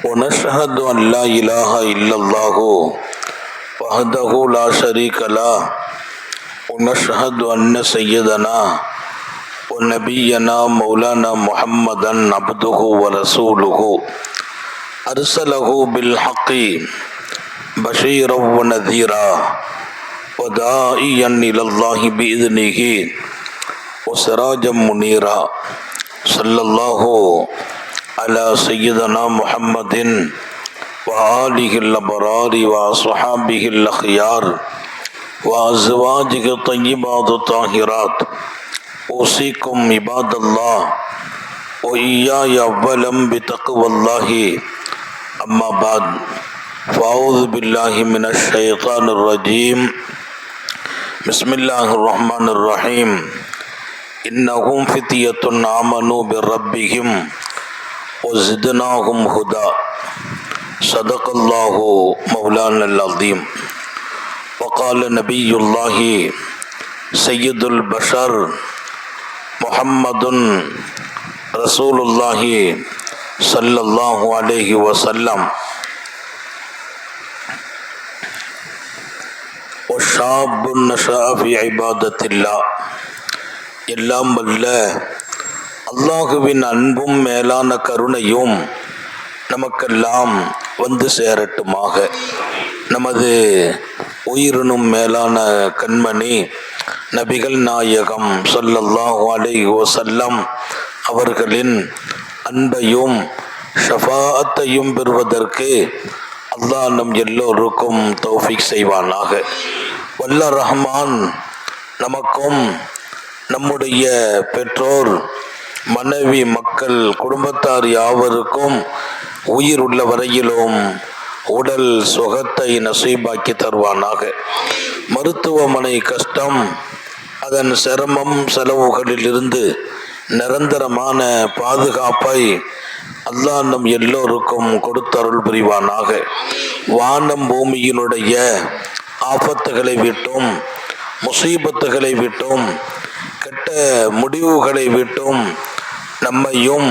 ونشهد أن لا إله إلا الله وحده لا شريك له ونشهد أن سيدنا ونبينا مولانا محمدا عبده ورسوله أرسله بالحق بشيرا ونذيرا وداعيا إلى الله بإذنه وسراجا منيرا صلى الله على سيدنا محمد وآله الأبرار وأصحابه الأخيار وأزواجه الطيبات الطاهرات أوصيكم عباد الله وإياي أولا بتقوى الله أما بعد فأعوذ بالله من الشيطان الرجيم بسم الله الرحمن الرحيم إنهم فتية آمنوا بربهم وزدناهم هدى صدق الله مولانا العظيم وقال نبي الله سيد البشر محمد رسول الله صلى الله عليه وسلم وشاب نشأ في عبادة الله எல்லாம் வல்ல அல்லாஹுவின் அன்பும் மேலான கருணையும் நமக்கெல்லாம் வந்து சேரட்டுமாக. நமது உயிரினும் மேலான கண்மணி நபிகள் நாயகம் ஸல்லல்லாஹு அலைஹி வஸல்லம் அவர்களின் அன்பையும் ஷஃபாஅத்தையும் பெறுவதற்கு அல்லாஹ் நம் எல்லோருக்கும் தௌஃபீக் செய்வானாக. வல்ல ரஹ்மான் நமக்கும் நம்முடைய பெற்றோர் மனைவி மக்கள் குடும்பத்தார் யாவருக்கும் உயிர் உள்ள வரையிலும் உடல் சுகத்தை நசீபாக்கி தருவானாக. மருத்துவமனை கஷ்டம் அதன் சிரமம் செலவுகளில் இருந்து நிரந்தரமான பாதுகாப்பை அல்லாஹ் நம் எல்லோருக்கும் கொடுத்தருள் புரிவானாக. வானம் பூமியினுடைய ஆபத்துகளை விட்டும் முசீபத்துகளை விட்டும் கெட்ட முடிவுகளை விட்டும் நம்மையும்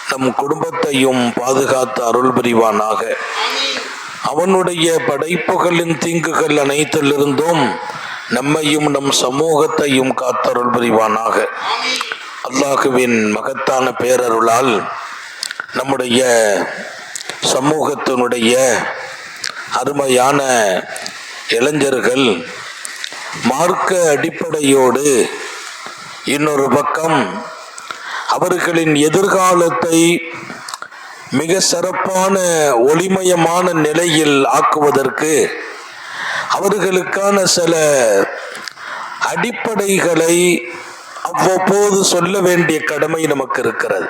நம் குடும்பத்தையும் பாதுகாத்து அருள் புரிவானாக. அவனுடைய படைப்புகளின் தீங்குகள் அனைத்திலிருந்தும் நம்மையும் நம் சமூகத்தையும் காத்தருள் புரிவானாக. அல்லாஹுவின் மகத்தான பேரருளால் நம்முடைய சமூகத்தினுடைய அருமையான இளைஞர்கள் மார்க்க அடிப்படையோடு இன்னொரு பக்கம் அவர்களின் எதிர்காலத்தை மிக சிறப்பான ஒளிமயமான நிலையில் ஆக்குவதற்கு அவர்களுக்கான சில அடிப்படைகளை அவ்வப்போது சொல்ல வேண்டிய கடமை நமக்கு இருக்கிறது.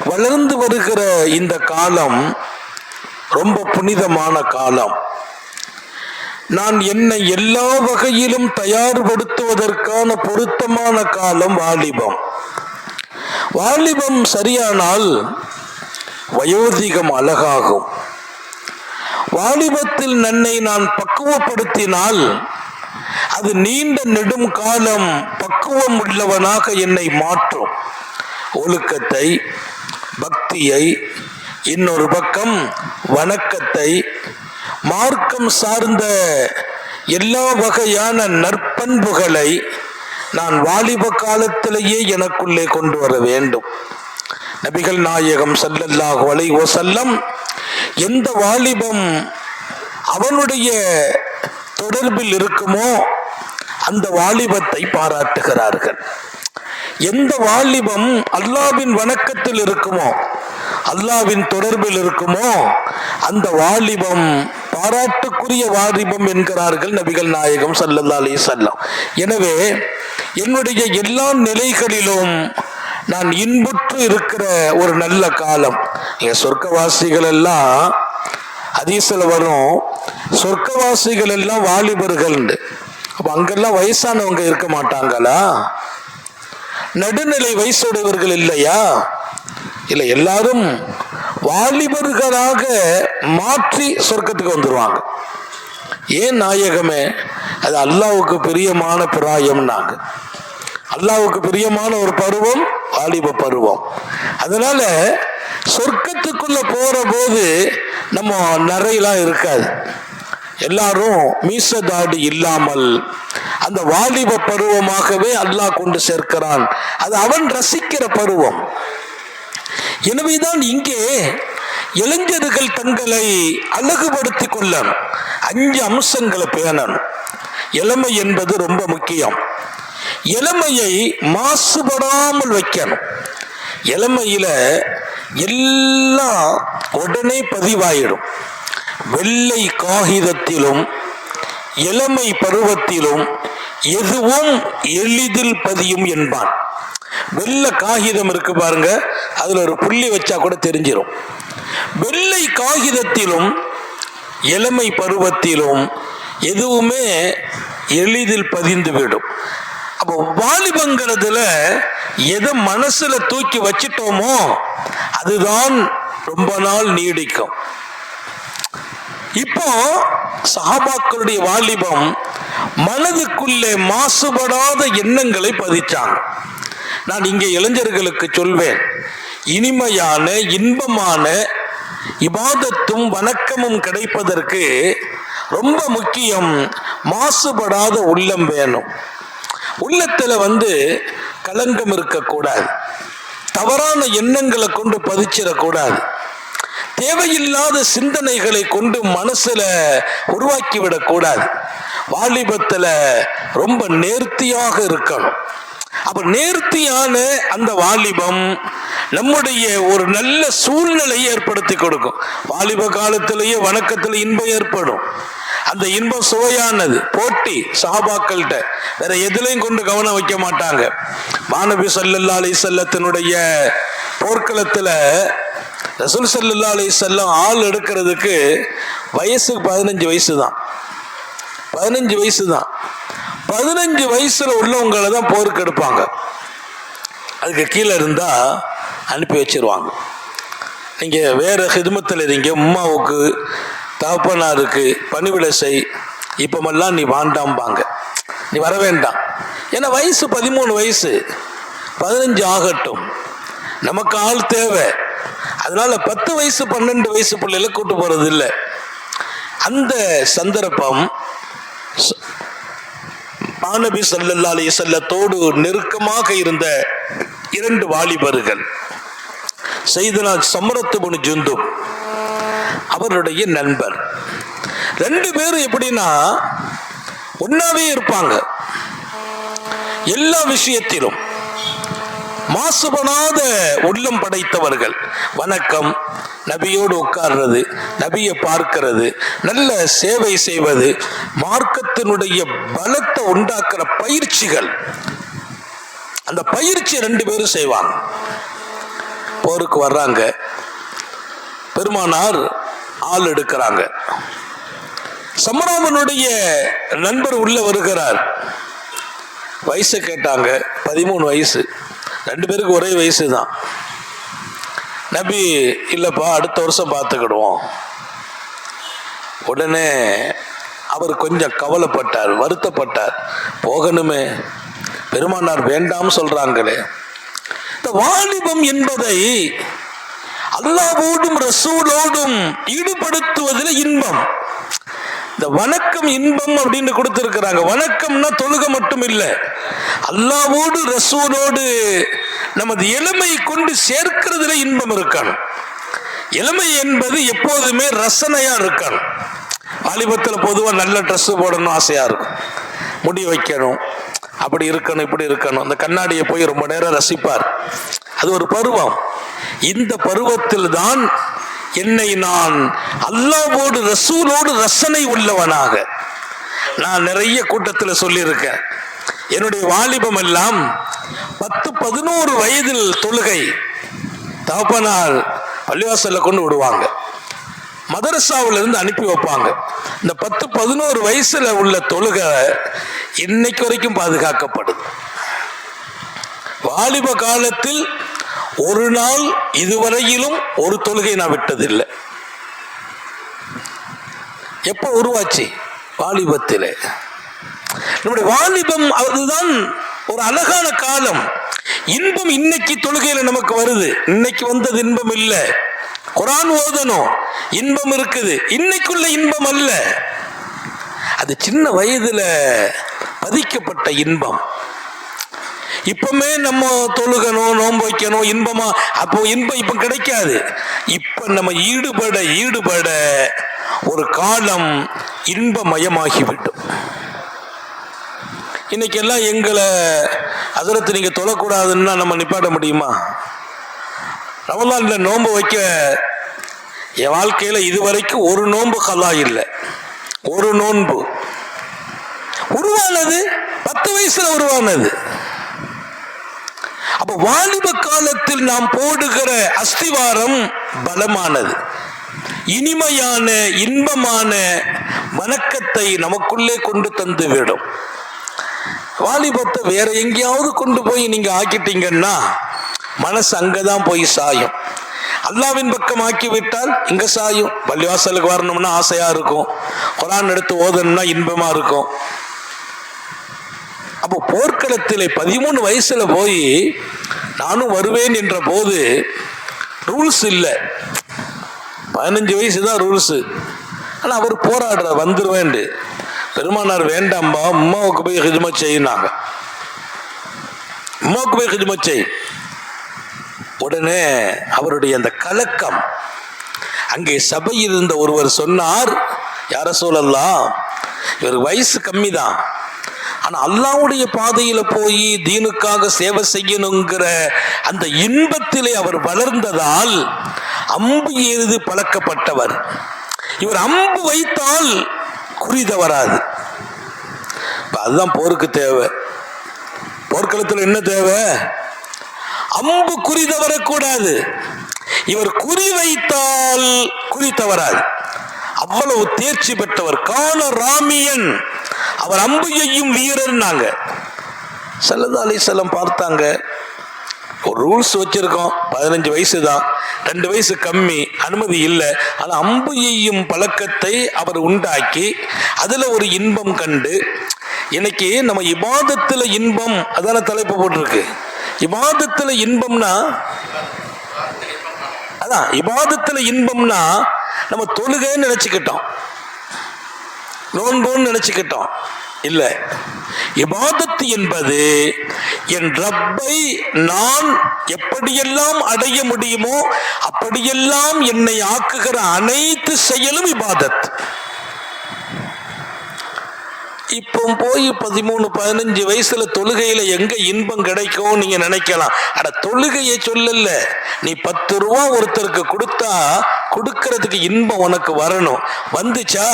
வளர்ந்து வருகிற இந்த காலம் ரொம்ப புனிதமான காலம். நான் என்னை எல்லா வகையிலும் தயார்படுத்துவதற்கான பொருத்தமான காலம் வாலிபம். வாலிபம் சரியானால் வயோதிகம் அழகாகும். வாலிபத்தில் நன்னை நான் பக்குவப்படுத்தினால் அது நீண்ட நெடும் காலம் பக்குவம் உள்ளவனாக என்னை மாற்றும். ஒழுக்கத்தை, பக்தியை, இன்னொரு பக்கம் வணக்கத்தை, மார்க்கம் சார்ந்த எல்லா வகையான நற்பண்புகளை நான் வாலிப காலத்திலேயே எனக்குள்ளே கொண்டு வர வேண்டும். நபிகள் நாயகம் ஸல்லல்லாஹு அலைஹி வஸல்லம் எந்த வாலிபம் அவனுடைய தொடர்பில் இருக்குமோ அந்த வாலிபத்தை பாராட்டுகிறார்கள். எந்த வாலிபம் அல்லாஹ்வின் வணக்கத்தில் இருக்குமோ, அல்லாஹ்வின் தொடர்பில் இருக்குமோ அந்த வாலிபம் பாராட்டுக்குரிய வாலிபம் என்கிறார்கள் நபிகள் நாயகம் ஸல்லல்லாஹு அலைஹி வஸல்லம். எனவே என்னுடைய எல்லா நிலைகளிலும் நான் இன்புற்று இருக்கிற ஒரு நல்ல காலம். சொர்க்கவாசிகள் எல்லாம் ஹதீஸ்ல வரும், சொர்க்கவாசிகள் எல்லாம் வாலிபர்கள். அப்ப அங்கெல்லாம் வயசானவங்க இருக்க மாட்டாங்களா? நடுநிலை வயசுடையவர்கள் இல்லையா? இல்லை, எல்லாரும் வாலிபர்களாக மாற்றி சொர்க்கத்துக்கு வந்துருவாங்க. ஏன் நாயகமே? அது அல்லாஹ்வுக்கு பிரியமான பிராயம்னாங்க. அல்லாஹ்வுக்கு பிரியமான ஒரு பருவம் வாலிப பருவம். அதனால சொர்க்கத்துக்குள்ள போற போது நம்ம நிறையெல்லாம் இருக்காது. எல்லாரும் மீசதாடி இல்லாமல் அந்த வாலிப பருவமாகவே அல்லாஹ் கொண்டு சேர்க்கிறான். அது அவன் ரசிக்கிற பருவம். எனவேதான் இங்கே இளைஞர்கள் தங்களை அழகுபடுத்திக் கொள்ள 5 அம்சங்களை பேணணும். இளமை என்பது ரொம்ப முக்கியம். இளமையை மாசுபடாமல் வைக்கணும். இளமையில எல்லாம் உடனே பதிவாயிடும். வெள்ளை காகிதத்திலும் இளமை பருவத்திலும் எதுவும் எளிதில் பதியும் என்பான். வெள்ளை காகிதம் இருக்கு பாருங்க, அதுல ஒரு புள்ளி வச்சா கூட தெரிஞ்சிடும். வெள்ளை காகிதத்திலும் இளமை பருவத்திலும் எதுவுமே எளிதில் பதிந்து விடும். அப்போ வாலிபங்கிறதுல எதை மனசுல தூக்கி வச்சிட்டோமோ அதுதான் ரொம்ப நாள் நீடிக்கும். இப்போ சஹாபாக்களுடைய வாலிபம் மனதுக்குள்ளே மாசுபடாத எண்ணங்களை பதிச்சாங்க. நான் இங்கே இளைஞர்களுக்கு சொல்வேன், இனிமையான இன்பமான இபாதத்தும் வணக்கமும் கிடைப்பதற்கு ரொம்ப முக்கியம் மாசுபடாத உள்ளம் வேணும். உள்ளத்துல கலங்கம் இருக்கக்கூடாது. தவறான எண்ணங்களை கொண்டு பதிச்சிடக்கூடாது. தேவையில்லாத சிந்தனைகளை கொண்டு மனசுல உருவாக்கிவிடக் கூடாது. வாலிபத்துல ரொம்ப நேர்த்தியாக இருக்கணும். அப்ப நேர்த்தியான அந்த வாலிபம் நம்முடைய ஒரு நல்ல சூழ்நிலையை ஏற்படுத்தி கொடுக்கும். வாலிப காலத்திலேயே வணக்கத்துல இன்பம் ஏற்படும். அந்த இன்பம் சுவையானது. போட்டி சஹாபாக்கள்கிட்ட வேற எதுலையும் கொண்டு கவனம் வைக்க மாட்டாங்க. மாநபி ஸல்லல்லாஹு அலைஹி வஸல்லத்தினுடைய போர்க்களத்துல ரசூல் ஸல்லல்லாஹு அலைஹி வஸல்லம் ஆள் எடுக்கிறதுக்கு வயசு 15 வயசு தான். 15 வயசு தான். 15 வயசுல உள்ளவங்களை தான் போருக்கு எடுப்பாங்க. அதுக்கு கீழே இருந்தா அனுப்பி வச்சிருவாங்க. நீங்க வேற ஹிதுமத்தில் இருங்க, உம்மாவுக்கு தகப்பனாருக்கு பணிவிடை செய், இப்பமெல்லாம் நீ வாண்டாம்பாங்க, நீ வர வேண்டாம். ஏன்னா வயசு 13 வயசு, 15 ஆகட்டும், நமக்கு ஆள் தேவை. அதனால 10 வயசு 12 வயசு பிள்ளைகளை கூட்டு போறது இல்லை. அந்த சந்தர்ப்பம் மாநபி ஸல்லல்லாஹு அலைஹி வஸல்லத்தோடு நெருக்கமாக இருந்த 2 வாலிபர்கள், சையதுனா சம்ரத் இப்னு ஜுந்துப் அவருடைய நண்பர். 2 பேரும் எப்படின்னா ஒன்னாவே இருப்பாங்க. எல்லா விஷயத்திலும் மாசுபடாத உள்ளம் படைத்தவர்கள். வணக்கம், நபியோடு உட்கார்றது, நபியை பார்க்கிறது, நல்ல சேவை செய்வது, மார்க்கத்தினுடைய பலத்தை உண்டாக்குற பயிற்சிகள், அந்த பயிற்சி 2 பேரும் செய்வாங்க. போருக்கு வர்றாங்க, பெருமானார் ஆள் எடுக்கிறாங்க. சம்ராவனுடைய நண்பர் உள்ள வருகிறார். வயசு கேட்டாங்க, 13 வயசு. 2 பேருக்கு ஒரே வயசு தான். நபி இல்லப்பா அடுத்த வருஷம் பார்த்துக்கிடுவோம். உடனே அவர் கொஞ்சம் கவலைப்பட்டார், வருத்தப்பட்டார். போகணுமே, பெருமானார் வேண்டாம் சொல்றாங்களே. இந்த வாலிபம் என்பதை அல்லாஹ்வோடும் ரசூலோடும் ஈடுபடுத்துவதில் இன்பம். இந்த வணக்கம் இன்பம் அப்படின்னு கொடுத்திருக்கிறாங்க. வணக்கம்னா தொழுகை மட்டும் இல்லை, அல்லாஹ்வோடு ரசூலோடு நமது இளமை கொண்டு சேர்க்கிறதுல இன்பம் இருக்கணும். இளமை என்பது எப்போதுமே ரசனையா இருக்கணும். வாலிபத்தில் பொதுவாக நல்ல ட்ரெஸ் போடணும் ஆசையா இருக்கும், முடி வைக்கணும், அப்படி இருக்கணும் இப்படி இருக்கணும். அந்த கண்ணாடியை போய் ரொம்ப நேரம் ரசிப்பார். அது ஒரு பருவம். இந்த பருவத்தில் தான் என்னை நான் அல்லாஹ்வோடு ரசூலோடு ரசனை உள்ளவனாக, நான் நிறைய கூட்டத்தில் சொல்லியிருக்கேன், என்னுடைய வாலிபம் எல்லாம் 10-11 வயதில் தொழுகை தகப்பனார் பள்ளிவாசல்ல கொண்டு விடுவாங்க, மதரசாவில இருந்து அனுப்பி வைப்பாங்க. இந்த 10-11 வயசுல உள்ள தொழுகை இன்னைக்கு வரைக்கும் பாதுகாக்கப்படுது. வாலிப காலத்தில் ஒரு நாள் இதுவரையிலும் ஒரு தொழுகை நான் விட்டதில்லை. எப்ப உருவாச்சு? வாலிபத்திலே. நம்முடைய வாலிபம் அதுதான் ஒரு அழகான காலம். இன்பம் இன்னைக்கு தொழுகையில நமக்கு வருது. இன்னைக்கு வந்தது இன்பம் இல்ல. குர்ஆன் ஓதணும், இன்பம் இருக்குது. இன்னைக்குள்ள இன்பம் அல்ல, அது சின்ன வயதுல பதிக்கப்பட்ட இன்பம். இப்பமே நம்ம தொழுகணும், நோன்பு வைக்கணும், இன்பமா அப்போ இன்பம் இப்ப கிடைக்காது. இப்ப நம்ம ஈடுபட ஒரு காலம் இன்பமயமாகிவிடும். இன்னைக்கு எல்லாம் எங்களை ஹஜ்ரத் நீங்க தொழக்கூடாதுன்னா நம்ம நிப்பாட்ட முடியுமா? ரமலான்ல நோன்பு வைக்க என் வாழ்க்கையில இதுவரைக்கும் ஒரு நோன்பு கலா இல்லை. ஒரு நோன்பு உருவானது 10 வயசுல உருவானது. அப்ப வாலிப காலத்தில் நாம் போடுகிற அஸ்திவாரம் பலமானது, இனிமையான இன்பமான வணக்கத்தை நமக்குள்ளே கொண்டு தந்து விடும். வாலிபத்தை வேற எங்கேயாவது கொண்டு போய் நீங்க ஆக்கிட்டீங்கன்னா மனசு அங்கதான் போய் சாயும். அல்லாவின் பக்கம் ஆக்கி விட்டால் இங்க சாயும். பள்ளிவாசலுக்கு வரணும்னா ஆசையா இருக்கும், குர்ஆன் எடுத்து ஓதணும்னா இன்பமா இருக்கும். அப்போ போர்க்களத்திலே 13 வயசுல போய் நானும் வருவேன் என்ற போது ரூல்ஸ் இல்லை, 15 வயசு தான் ரூல்ஸ். ஆனா அவர் போராடுற வந்துருவேன். பெருமானார் வேண்டாம்பா, அம்மாவுக்கு போய் ஹிஜ்மத் செய்யினாங்க, அம்மாவுக்கு போய் ஹிஜ்மத் செய். உடனே அவருடைய அந்த கலக்கம், அங்கே சபையில் இருந்த ஒருவர் சொன்னார், யா ரசூலல்லாஹ், இவருக்கு வயசு கம்மி தான், ஆனா அல்லாஹ்வுடைய பாதையில போய் தீனுக்காக சேவை செய்யணுங்கிற அந்த இன்பத்திலே அவர் வளர்ந்ததால் அம்பு எய்து பழக்கப்பட்டவர். இவர் அம்பு வைத்தால் குறி தவறாது. அதுதான் போருக்கு தேவை. போர்க்களத்தில் என்ன தேவை? அம்பு குறி தவறக்கூடாது. இவர் குறி வைத்தால் குறி தவறாது. அவ்வளவு தேர்ச்சி பெற்றவர். கான ராமியன், அவர் அம்பு எய்யும் வீரர். நாங்க ஸல்லல்லாஹு அலைஹி வஸல்லம் பார்த்தாங்க, ஒரு ரூல்ஸ் வச்சிருக்கோம், 15 வயசு தான், 2 வயசு கம்மி, அனுமதி இல்லை. ஆனால் அம்பு எய்யும் பழக்கத்தை அவர் உண்டாக்கி அதுல ஒரு இன்பம் கண்டு, இன்னைக்கு நம்ம இபாதத்துல இன்பம், அதான தலைப்பு போட்டிருக்கு. இபாதத்துல இன்பம்னா அதான், இபாதத்துல இன்பம்னா நம்ம தொழுகைன்னு நினைச்சுக்கிட்டோம், நோன்புன்னு நினைச்சுக்கிட்டோம். இல்ல, இபாதத் என்பது என் ரப்பை நான் எப்படியெல்லாம் அடைய முடியுமோ அப்படியெல்லாம் என்னை ஆக்குகிற அனைத்து செயலும் இபாதத். இப்போ போய் 13-15 வயசுல தொழுகையில எங்க இன்பம் கிடைக்கும் நீங்க நினைக்கலாம். அட, தொழுகையை சொல்லல, நீ 10 ரூபா ஒருத்தருக்கு கொடுத்தா கொடுக்கறதுக்கு இன்பம் உனக்கு வரணும். வந்துச்சா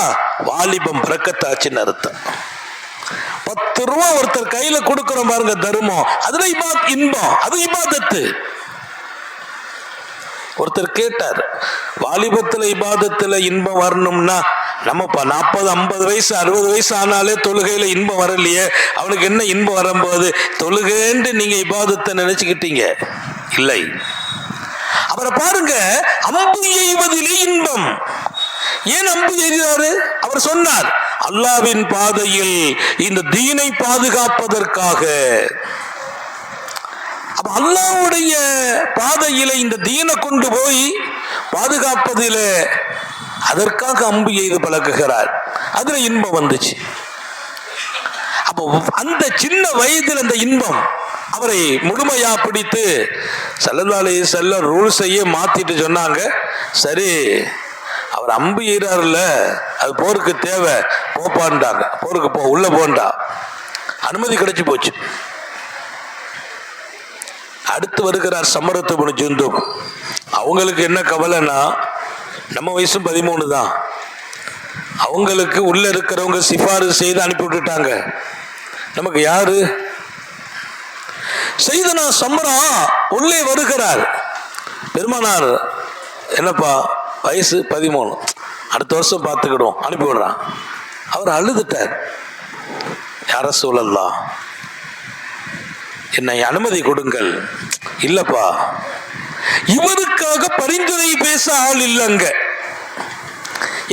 வாலிபம் பிரக்கத்தாச்சுன்னு அர்த்தம். 10 ரூபா ஒருத்தர் கையில கொடுக்கிறோம் பாருங்க, தர்மம், அதுல இன்பம், அது இபாதத்து. ஒருத்தர் கேட்டார், வாலிபத்துல இபாதத்துல இன்பம் வரணும்னா நம்ம 40-50 வயசு 60 வயசு ஆனாலே தொழுகையில இன்பம் வரலையே, அவனுக்கு என்ன இன்பம் வரும்போது? தொழுகைன்னு நீங்க இபாதத்தை நினைச்சுக்கிட்டீங்க, இல்லை. அவரை பாருங்க, அம்பு எய்வதிலே இன்பம். ஏன் அம்பு எய்தாரு? அவர் சொன்னார், அல்லாவின் பாதையில் இந்த தீனை பாதுகாப்பதற்காக. அப்ப அல்லாஹ்வுடைய பாதையில இந்த தீனை கொண்டு போய் பாதுகாப்பதில அதற்காக அம்பு எய்து பழக்குகிறார். அதுல இன்பம் வந்துச்சு. அப்போ அந்த சின்ன வயதில் அந்த இன்பம் அவரை முழுமையா பிடித்து ஸல்லல்லாஹு அலைஹி வஸல்லம் ரூல்ஸையே மாத்திட்டு சொன்னாங்க, சரி அவர் அம்பு எய்றாருல, அது போருக்கு தேவை, போப்பான்டாங்க. போருக்கு போ, உள்ள போண்டா, அனுமதி கிடைச்சு போச்சு. அடுத்து வருகிறார் சமரத்து இப்னு ஜுந்துப். அவங்களுக்கு என்ன கவலைன்னா, நம்ம வயசும் 13 தான், அவங்களுக்கு உள்ள இருக்கிறவங்க சிபாரிசு செய்து அனுப்பி விட்டுட்டாங்க. நமக்கு யாரு? செய்தனா சம்ரா உள்ளே வருகிறார். பெருமானார், என்னப்பா வயசு 13, அடுத்த வருஷம் பார்த்துக்கிடும், அனுப்பி விடுறான். அவர் அழுதுட்டார், யா ரசூலல்லாஹ் என்னை அனுமதி கொடுங்கள். இல்லப்பா, இவருக்காக பரிந்துரை பேச ஆள் இல்லைங்க.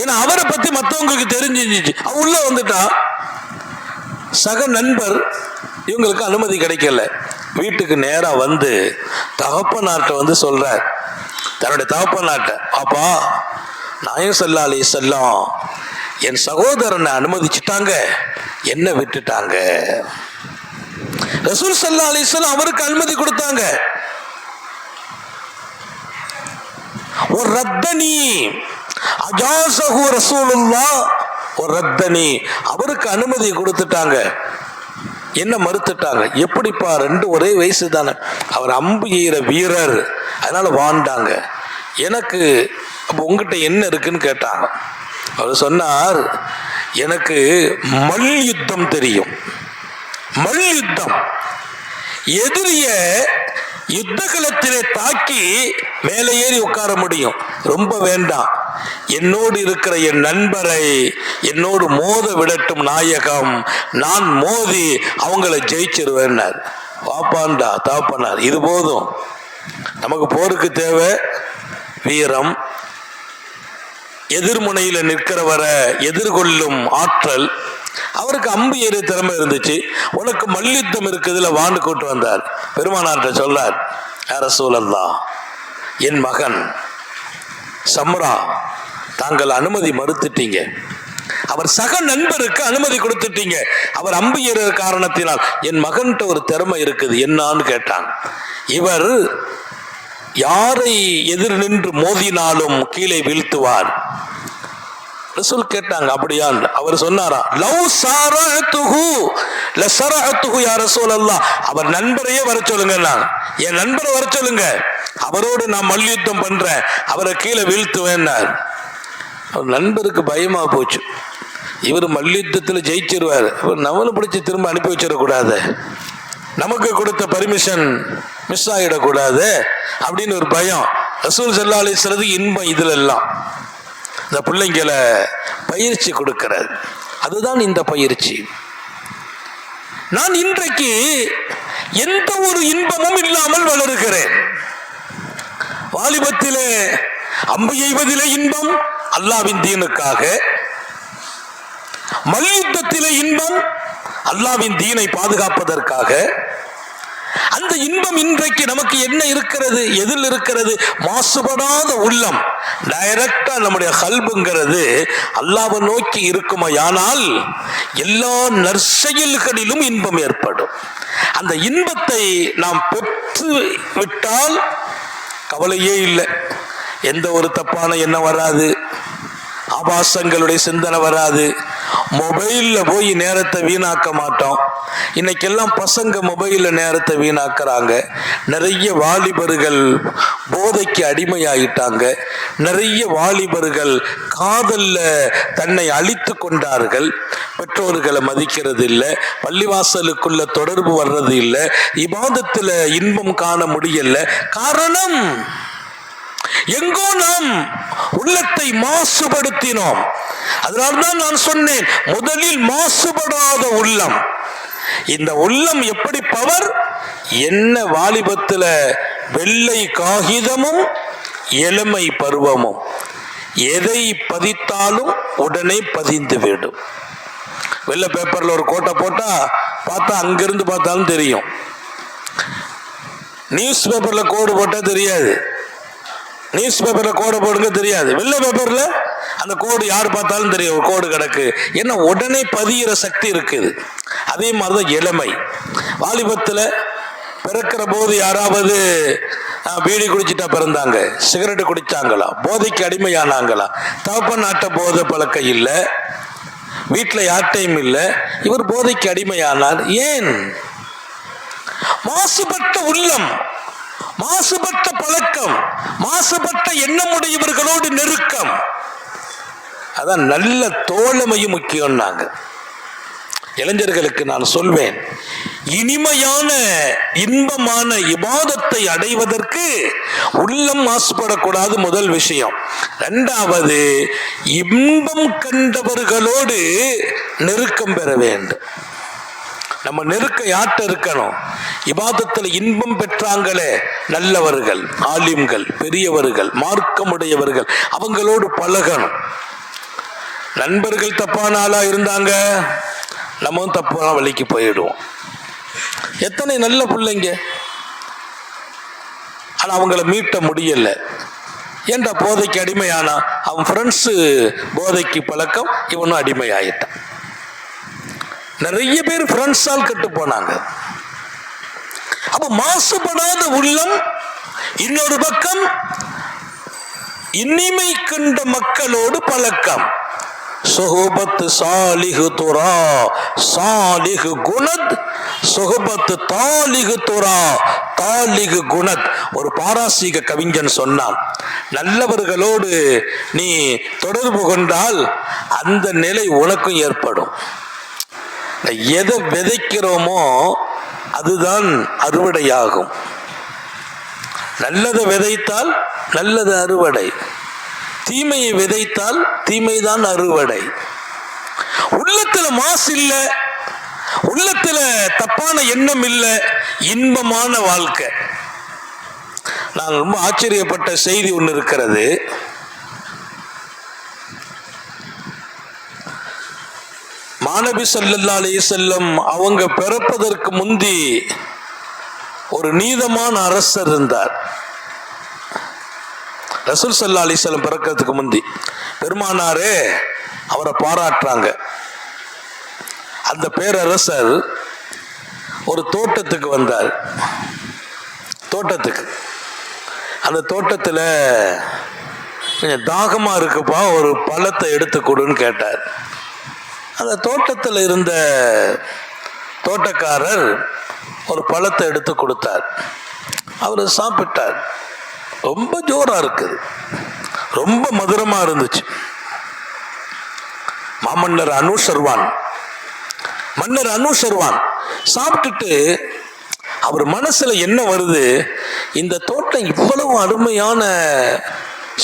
ஏன்னா அவரை பத்தி மற்றவங்களுக்கு தெரிஞ்சிருந்துச்சு. அவர் உள்ள வந்துட்டா சக நண்பர், இவங்களுக்கு அனுமதி கிடைக்கல. வீட்டுக்கு நேரா வந்து தகப்பனார்ட்ட வந்து சொல்றார், தன்னுடைய தகப்பனார்ட்ட, அப்பா நாயகம் ஸல்லல்லாஹு அலைஹி வஸல்லம் என் சகோதரனை அனுமதிச்சுட்டாங்க, என்ன விட்டுட்டாங்க. ரசூல் ஸல்லல்லாஹு அலைஹி வஸல்லம் அவருக்கு அனுமதி கொடுத்தாங்க. ஒரு ரத்தனி அஜாஸஹு ரசூலுல்லாஹ் ஒரு ரத்தனி, அவருக்கு அனுமதி கொடுத்துட்டாங்க, என்ன மறுத்துட்டாங்க. எப்படிப்பா, ரெண்டு ஒரே வயசு தானே, அவர் அம்பு எய்கிற வீரர், அதனால வாழ்ந்தாங்க. எனக்கு அப்போ உங்ககிட்ட என்ன இருக்குன்னு கேட்டாங்க. அவர் சொன்னார், எனக்கு மல் யுத்தம் தெரியும். மல் யுத்தம், எதிரிய யுத்த களத்திலே தாக்கி மேலே ஏறி உட்கார முடியும். ரொம்ப வேண்டாம், என்னோடு இருக்கிற என் நண்பரை என்னோடு மோத விடட்டும் நாயகம், நான் மோதி அவங்கள ஜெயிச்சிருவேன்னார். பாப்பாண்டா தாப்பனார், இது போதும். நமக்கு போருக்கு தேவை வீரம், எதிர்முனையில நிற்கிறவரை எதிர்கொள்ளும் ஆற்றல். அவருக்கு அம்பு ஏறிய திறமை இருந்துச்சு. உனக்கு மல்யுத்தம் இருக்குதுல வாண்டு கூட்டு வந்தார். பெருமானார்ட்ட சொல்றார், யா ரசூலல்லாஹ், என் மகன் சம்ரா தாங்கள் அனுமதி மறுத்துட்டீங்க, அவர் சக நண்பருக்கு அனுமதி கொடுத்துட்டீங்க, அவர் அம்பு ஏறுற காரணத்தினால் என் மகன்கிட்ட ஒரு திறமை இருக்குது, என்னான்னு கேட்டாங்க. இவர் யாரை எதிர் நின்று மோதினாலும் கீழே வீழ்த்துவார். ரசூல் கேட்டாங்க, அப்படியான்? அவர் சொன்னாரா, லவ் ஸரஅதுஹு லஸரஅதுஹு யா ரசூலல்லாஹ், அவர் நண்பரையே வர சொல்லுங்க, என் நண்பரை வர சொல்லுங்க, அவரோடு நான் மல்யுத்தம் பண்றேன், அவரை கீழே வீழ்த்துவேன்னார். அவர் நண்பருக்கு பயமா போச்சு, இவர் மல்யுத்தத்தில் ஜெயிச்சிருவார், நம்மளும் பிடிச்சி திரும்ப அனுப்பி வச்சிடக்கூடாது, நமக்கு கொடுத்த பர்மிஷன் மிஸ் ஆகிடக்கூடாது அப்படின்னு ஒரு பயம். ரசூல் ஸல்லல்லாஹு அலைஹி வஸல்லம் இன்பம் இதுல எல்லாம் இந்த பிள்ளைங்களை பயிற்சி கொடுக்கிறது, அதுதான் இந்த பயிற்சி. நான் இன்றைக்கு எந்த ஒரு இன்பமும் இல்லாமல் வளருகிறேன். வாலிபத்திலே அம்பு எய்வதிலே இன்பம் அல்லாஹ்வின் தீனுக்காக, மல்யுத்தத்திலே இன்பம் அல்லாஹ்வின் தீனை பாதுகாப்பதற்காக. அந்த இன்பம் இன்றைக்கு நமக்கு என்ன இருக்கிறது, எதில் இருக்கிறது? மாசுபடாத உள்ளம். டைரக்டா நம்முடைய கல்புங்கிறது அல்லாஹ்வை நோக்கி இருக்குமையானால் எல்லா நற்செயல்களிலும் இன்பம் ஏற்படும். அந்த இன்பத்தை நாம் பெற்று விட்டால் கவலையே இல்லை, எந்த ஒரு தப்பான எண்ணம் வராது, ஆபாசங்களுடைய சிந்தனை வராது, மொபைல்ல போய் நேரத்தை வீணாக்க மாட்டோம். இன்னைக்கெல்லாம் பசங்க மொபைல்ல நேரத்தை வீணாக்குறாங்க. நிறைய வாலிபர்கள் போதைக்கு அடிமையாயிட்டாங்க. நிறைய வாலிபர்கள் காதல்ல தன்னை அழித்து கொண்டார்கள். பெற்றோர்களை மதிக்கிறது இல்லை, பள்ளிவாசலுக்குள்ள தொடர்பு வர்றது இல்லை, இபாதத்துல இன்பம் காண முடியல. காரணம், எங்கோ நாம் உள்ளத்தை மாசுபடுத்தினோம். அதனால்தான் நான் சொன்னேன், முதலில் மாசுபடாத உள்ளம். இந்த உள்ளம் எப்படி பவர்? என்ன வாலிபத்துல வெள்ளை காகிதமும் இளமை பருவமும், எதை பதித்தாலும் உடனே பதிந்து விடும். வெள்ளை பேப்பர்ல ஒரு கோட்டை போட்டா பார்த்தா அங்கிருந்து பார்த்தாலும் தெரியும். நியூஸ் பேப்பர்ல கோடு போட்டா தெரியாது, நியூஸ் பேப்பர்ல கோடை போடுங்க தெரியாது, வெள்ளை பேப்பர்ல அந்த கோடு யார் பார்த்தாலும் தெரியும், கோடு கிடக்கு. ஏன்னா உடனே பதிகிற சக்தி இருக்குது. அதே மாதிரிதான் இளமை. வாலிபத்துல பிறக்கிற போது யாராவது பீடி குடிச்சிட்டா பிறந்தாங்க, சிகரெட்டு குடிச்சாங்களா, போதைக்கு அடிமையானாங்களா? தகப்பன் நாட்ட போதை பழக்கம் இல்லை, வீட்டில் யார்ட்டையும் இல்லை, இவர் போதைக்கு அடிமையானார். ஏன்? மாசுபட்ட உள்ளம், மாசுபட்ட பழக்கம், மாசுபட்ட எண்ணமுடையவர்களோடு நெருக்கம். அதான் நல்ல தோழமையும் முக்கியம். நாங்கள் இளைஞர்களுக்கு நான் சொல்வேன், இனிமையான இன்பமான இபாதத்தை அடைவதற்கு உள்ளம் மாசுபடக்கூடாது, முதல் விஷயம். இரண்டாவது, இன்பம் கண்டவர்களோடு நெருக்கம் பெற வேண்டும். நம்ம நெருக்க யார்கிட்ட இருக்கணும்? இபாதத்தில் இன்பம் பெற்றாங்களே நல்லவர்கள், ஆலிம்கள், பெரியவர்கள், மார்க்கமுடையவர்கள், அவங்களோடு பழகணும். நண்பர்கள் தப்பான ஆளா இருந்தாங்க, நம்ம தப்பான வழிக்கு போயிடுவோம். எத்தனை நல்ல பிள்ளைங்க, ஆனா அவங்கள மீட்ட முடியல. ஏன்டா போதைக்கு அடிமையானா? அவன் ஃப்ரெண்ட்ஸு போதைக்கு பழக்கம், இவனும் அடிமை ஆயிட்டான். நிறைய பேர் ஃப்ரெண்ட்ஸால் கெட்டு போனாங்க. அப்ப மாசுபடாத உள்ளம், இன்னொரு பக்கம் இனிமை கண்ட மக்களோடு பழக்கம். சொஹபத் சாலிஹு துரா சாலிஹு குணத் சொஹபத் தாலிஹு துரா தாலிஹு குணத். ஒரு பாராசீக கவிஞன் சொன்னான், நல்லவர்களோடு நீ தொடர்பு கொண்டால் அந்த நிலை உனக்கும் ஏற்படும். எதை விதைக்கிறோமோ அதுதான் அறுவடையாகும். நல்லதை விதைத்தால் நல்லது அறுவடை, தீமையை விதைத்தால் தீமைதான் அறுவடை. உள்ளத்துல மாசு இல்லை, உள்ளத்துல தப்பான எண்ணம் இல்லை, இன்பமான வாழ்க்கை. நான் ரொம்ப ஆச்சரியப்பட்ட செய்தி ஒன்று இருக்கிறது. மாநபி ஸல்லல்லாஹு அலைஹி வஸல்லம் அவங்க பிறப்பதற்கு முந்தி ஒரு நீதமான அரசர் இருந்தார். ரசூல் ஸல்லல்லாஹு அலைஹி வஸல்லம் பிறக்கிறதுக்கு முந்தி பெருமானாரே அவரை பாராட்டுறாங்க. அந்த பேரரசர் ஒரு தோட்டத்துக்கு வந்தார். தோட்டத்துக்கு, அந்த தோட்டத்தில் கொஞ்சம் தாகமாக இருக்குப்பா, ஒரு பழத்தை எடுத்து கொடுன்னு கேட்டார். அந்த தோட்டத்தில் இருந்த தோட்டக்காரர் ஒரு பழத்தை எடுத்து கொடுத்தார். அவர் சாப்பிட்டார். ரொம்ப ஜோரா இருக்குது, ரொம்ப மதுரமா இருந்துச்சு. மாமன்னர் அனுசர்வான், மன்னர் அனுசர்வான் சாப்பிட்டுட்டு அவர் மனசுல என்ன வருது, இந்த தோட்டம் இவ்வளவு அருமையான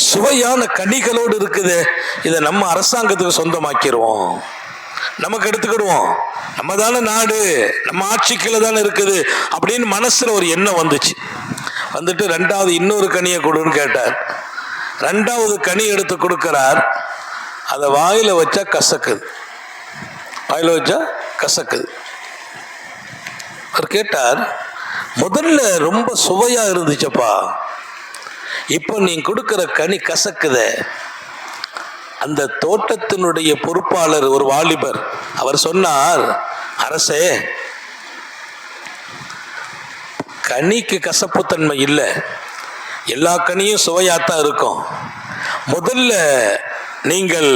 சுவையான கனிகளோடு இருக்குது, இதை நம்ம அரசாங்கத்துக்கு சொந்தமாக்கிடுவோம், நமக்கு எடுத்துக்கிடுவோம், நம்ம தானே நாடு, நம்ம ஆட்சிக்குள்ள தானே இருக்குது அப்படின்னு மனசுல ஒரு எண்ணம் வந்துச்சு. வந்துட்டு ரெண்டாவது இன்னொரு கனியை கொடுன்னு கேட்டார். ரெண்டாவது கனி எடுத்து கொடுக்கிறார். அதை வாயில வச்சா கசக்குது, வாயில வச்சா கசக்குது. அவர் கேட்டார், முதல்ல ரொம்ப சுவையா இருந்துச்சப்பா, இப்போ நீ கொடுக்கிற கனி கசக்குத. அந்த தோட்டத்தினுடைய பொறுப்பாளர் ஒரு வாலிபர், அவர் சொன்னார், அரசே கனிக்கு கசப்புத்தன்மை இல்லை, எல்லா கனியும் சுவையாத்தான் இருக்கும். முதல்ல நீங்கள்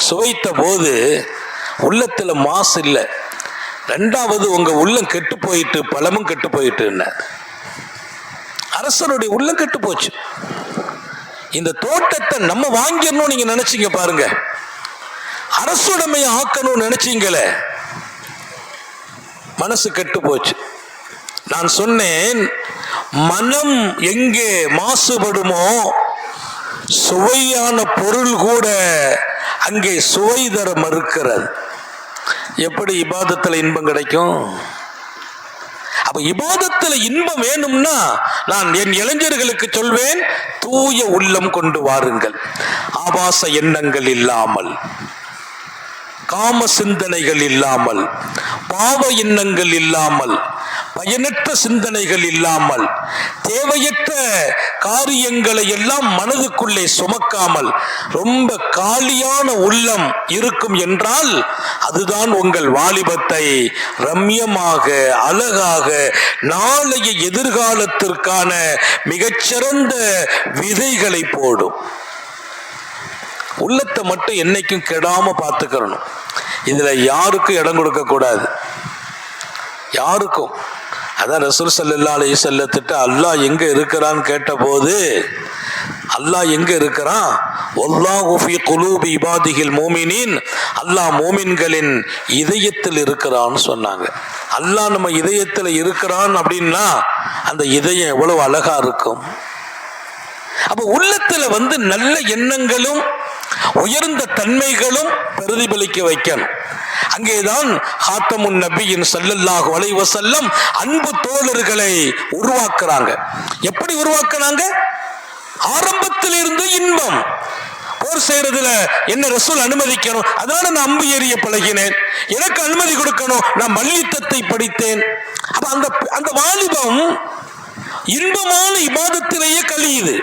சுவைத்த போது உள்ளத்துல மாசு இல்லை, ரெண்டாவது உங்க உள்ளம் கெட்டு போயிட்டு, பழமும் கெட்டு போயிட்டு. அரசனுடைய உள்ளம் கெட்டு போச்சு. இந்த தோட்டத்தை நம்ம வாங்கிடணும் நீங்க நினைச்சீங்க பாருங்க, அரசுடைமையை ஆக்கணும் நினைச்சீங்களே, மனசு கெட்டு போச்சு. நான் சொன்னேன், மனம் எங்கே மாசுபடுமோ சுவையான பொருள் கூட அங்கே சுவை தர மறுக்கிறது. எப்படி இபாதத்துல இன்பம் கிடைக்கும்? அப்ப இபாதத்துல இன்பம் வேணும்னா நான் என் இளைஞர்களுக்கு சொல்வேன், தூய உள்ளம் கொண்டு வாருங்கள். ஆபாச எண்ணங்கள் இல்லாமல், காம சிந்தனைகள் இல்லாமல், பாவ எண்ணங்கள் இல்லாமல், பயனற்ற சிந்தனைகள் இல்லாமல், தேவையற்ற காரியங்களை எல்லாம் மனதுக்குள்ளே சுமக்காமல் ரொம்ப காலியான உள்ளம் இருக்கும் என்றால் அதுதான் உங்கள் வாலிபத்தை ரம்யமாக, அழகாக, நாளைய எதிர்காலத்திற்கான மிகச்சிறந்த விதைகளை போடும். உள்ளத்தை மட்டும் என்னைக்கும் கெடாம பார்த்துக்கிறணும். இதுல யாருக்கும் இடம் கொடுக்க கூடாது, யாருக்கும். அதான் ரசூல் ஸல்லல்லாஹு அலைஹி வஸல்லத்திட்ட அல்லாஹ் எங்க இருக்கிறான்னு கேட்ட போது, அல்லாஹ் எங்க இருக்கிறான், வல்லாஹு ஃபீ குலூபி இபாதிஹில் மூமினீன், அல்லாஹ் மூமின்களின் இதயத்தில் இருக்கிறான்னு சொன்னாங்க. அல்லாஹ் நம்ம இதயத்தில் இருக்கிறான் அப்படின்னா அந்த இதயம் எவ்வளவு அழகா இருக்கும். அப்ப உள்ளத்துல நல்ல எண்ணங்களும் உயர்ந்த தன்மைகளும் பிரதிபலிக்க வைக்கணும். அங்கேதான் ஹாத்தமுன் நபியின் ஸல்லல்லாஹு அலைஹி வஸல்லம் அன்பு தோழர்களை உருவாக்குறாங்க. எப்படி உருவாக்குனாங்க? ஆரம்பத்தில் இருந்து இன்பம். போர் செய்யறதுல என்ன ரசூல் அனுமதிக்கணும், அதனால நான் அம்பு ஏறிய பழகினேன். எனக்கு அனுமதி கொடுக்கணும், நான் மல்யுத்தத்தை படித்தேன். அப்ப அந்த அந்த வாலிபம் இன்பமான இபாதத்திலேயே கழியுது.